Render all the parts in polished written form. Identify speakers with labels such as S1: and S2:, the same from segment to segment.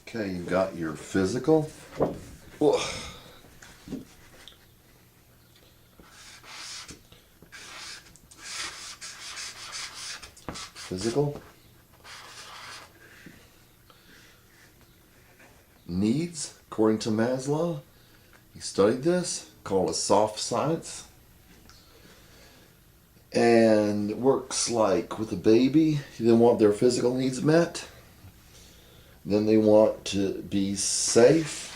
S1: Okay, you've got your physical. Ugh. Physical needs, according to Maslow. He studied this, called it soft science. And it works like with a baby, they want their physical needs met. Then they want to be safe.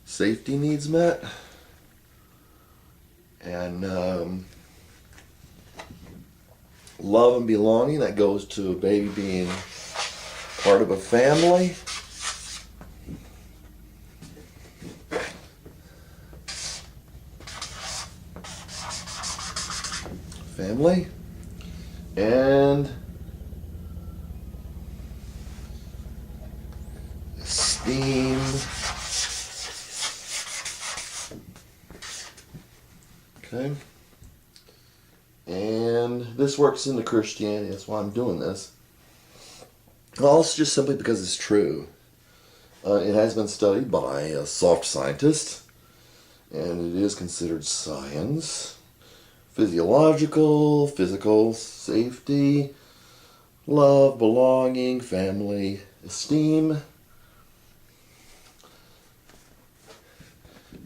S1: Safety needs met. And love and belonging, that goes to a baby being part of a family. Family. And esteem. Okay. And this works into Christianity. That's why I'm doing this. Also, just simply because it's true. It has been studied by a soft scientist, and it is considered science. Physiological, physical, safety, love, belonging, family, esteem.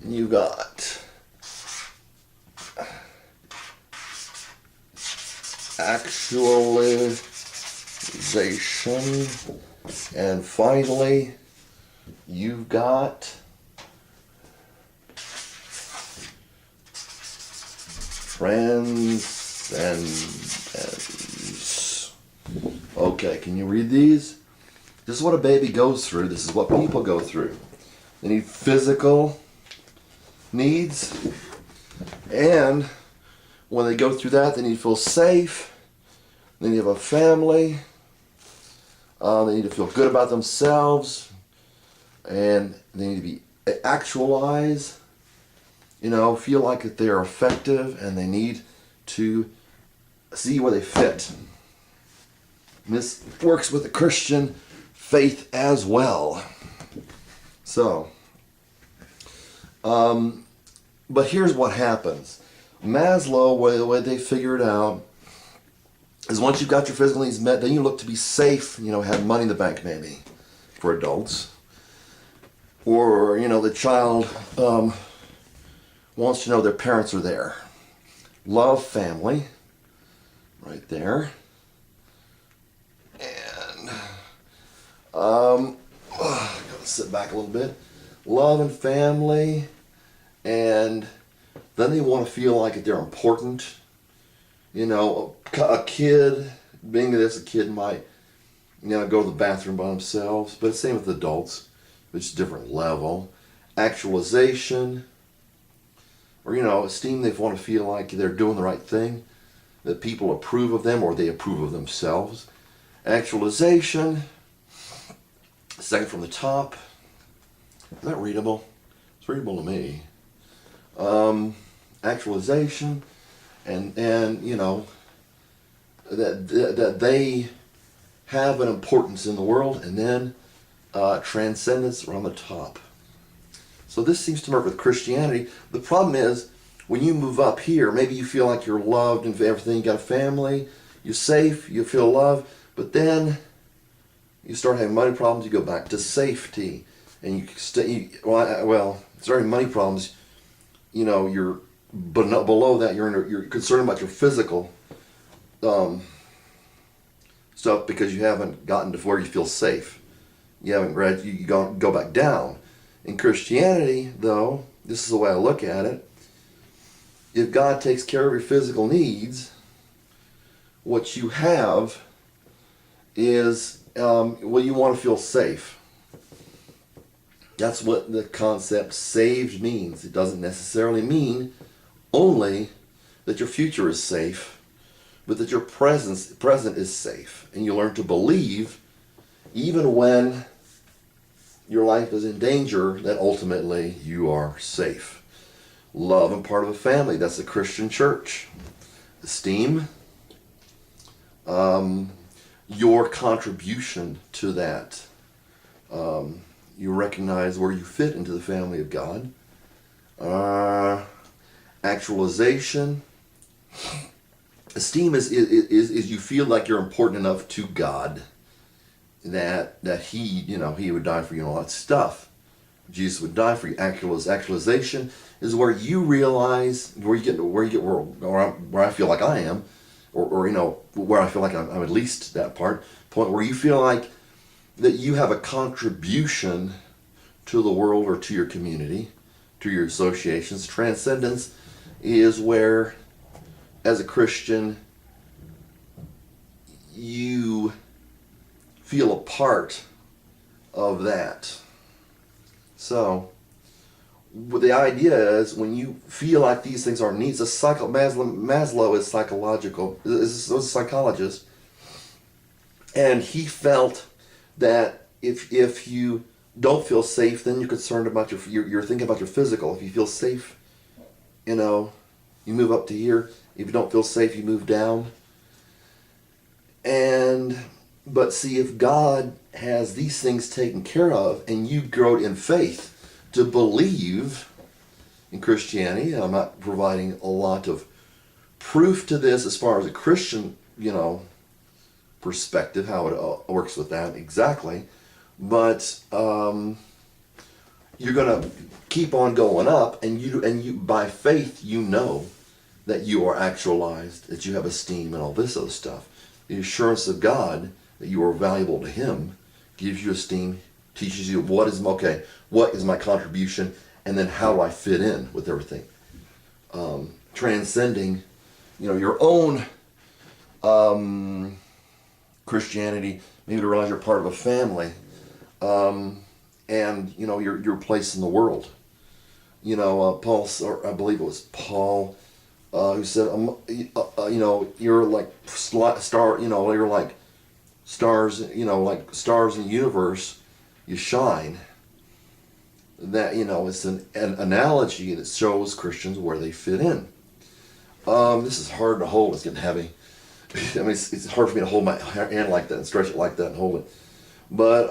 S1: And you've got actualization, and finally you've got transcendence. Okay, can you read these? This is what a baby goes through. This is what people go through. They need physical needs, and when they go through that, they need to feel safe. They need to have a family. They need to feel good about themselves. And they need to be actualized. Feel like that they're effective, and they need to see where they fit. And this works with the Christian faith as well. So, but here's what happens. Maslow, the way they figure it out, is once you've got your physical needs met, then you look to be safe, have money in the bank maybe, for adults. Or, the child wants to know their parents are there. Love, family, right there. And, gotta sit back a little bit. Love and family, and then they want to feel like they're important. A kid, being this, a kid might, go to the bathroom by themselves, but same with adults. It's a different level. Actualization, or, esteem, they want to feel like they're doing the right thing, that people approve of them, or they approve of themselves. Actualization, second from the top. Is that readable? It's readable to me. Actualization, and that they have an importance in the world, and then transcendence are on the top. So this seems to work with Christianity. The problem is, when you move up here, maybe you feel like you're loved and everything, you got a family, you're safe, you feel loved, but then you start having money problems, you go back to safety, and you starting money problems, you're below that, you're concerned about your physical stuff because you haven't gotten to where you feel safe. You haven't you go back down. In Christianity, though, this is the way I look at it. If God takes care of your physical needs, what you have is, you want to feel safe. That's what the concept saved means. It doesn't necessarily mean only that your future is safe, but that your present is safe. And you learn to believe, even when your life is in danger, that ultimately you are safe. Love and part of a family, that's the Christian church. Esteem, your contribution to that. You recognize where you fit into the family of God. Actualization. Esteem is you feel like you're important enough to God that he would die for you and all that stuff. Jesus would die for you. Actualization is where you realize where I feel like I am, or where I feel like I'm at least that point where you feel like that you have a contribution to the world or to your community, to your associations. Transcendence is where, as a Christian, you feel a part of that. So, the idea is when you feel like these things are needs, Maslow is is a psychologist, and he felt that if you don't feel safe, then you're concerned about you're thinking about your physical. If you feel safe, you move up to here. If you don't feel safe, you move down. But see, if God has these things taken care of, and you grow in faith to believe in Christianity, and I'm not providing a lot of proof to this as far as a Christian, perspective, how it works with that exactly, but you're going to keep on going up, and you by faith that you are actualized, that you have esteem and all this other stuff. The assurance of God that you are valuable to Him gives you esteem, teaches you what is my contribution, and then how do I fit in with everything. Transcending, your own Christianity, maybe to realize you're part of a family, and your place in the world. Paul, or I believe it was Paul, who said, you're like you're like stars, like stars in the universe, you shine. That, it's an analogy that shows Christians where they fit in. This is hard to hold. It's getting heavy. I mean, it's hard for me to hold my hand like that and stretch it like that and hold it. But,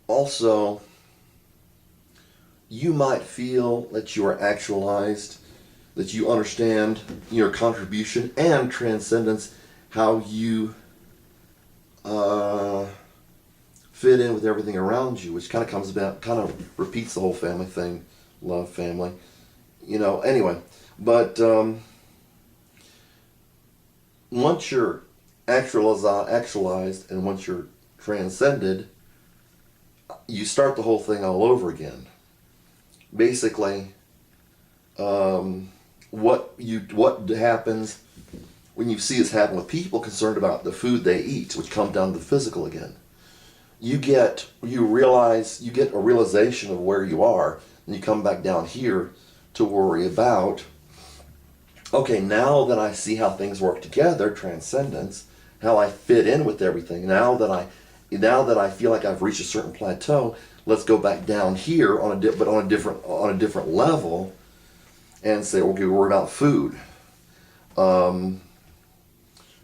S1: also, you might feel that you are actualized, that you understand your contribution and transcendence, how you fit in with everything around you, which kind of repeats the whole family thing, love, family, anyway. But once you're actualized and once you're transcended, you start the whole thing all over again. Basically, what happens when you see this happen with people concerned about the food they eat, which comes down to the physical again. You get a realization of where you are, and you come back down here to worry about, okay, now that I see how things work together, transcendence, how I fit in with everything, now that I feel like I've reached a certain plateau, let's go back down here on a different level, and say, okay, worry about food.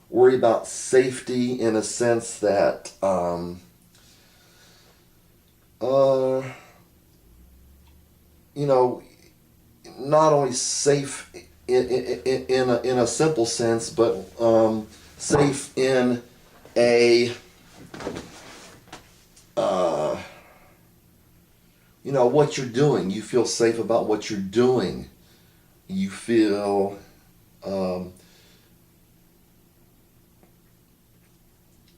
S1: Worry about safety in a sense that not only safe in a simple sense, but safe in a what you're doing. You feel safe about what you're doing. You feel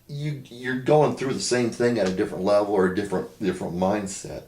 S1: you're going through the same thing at a different level or a different mindset.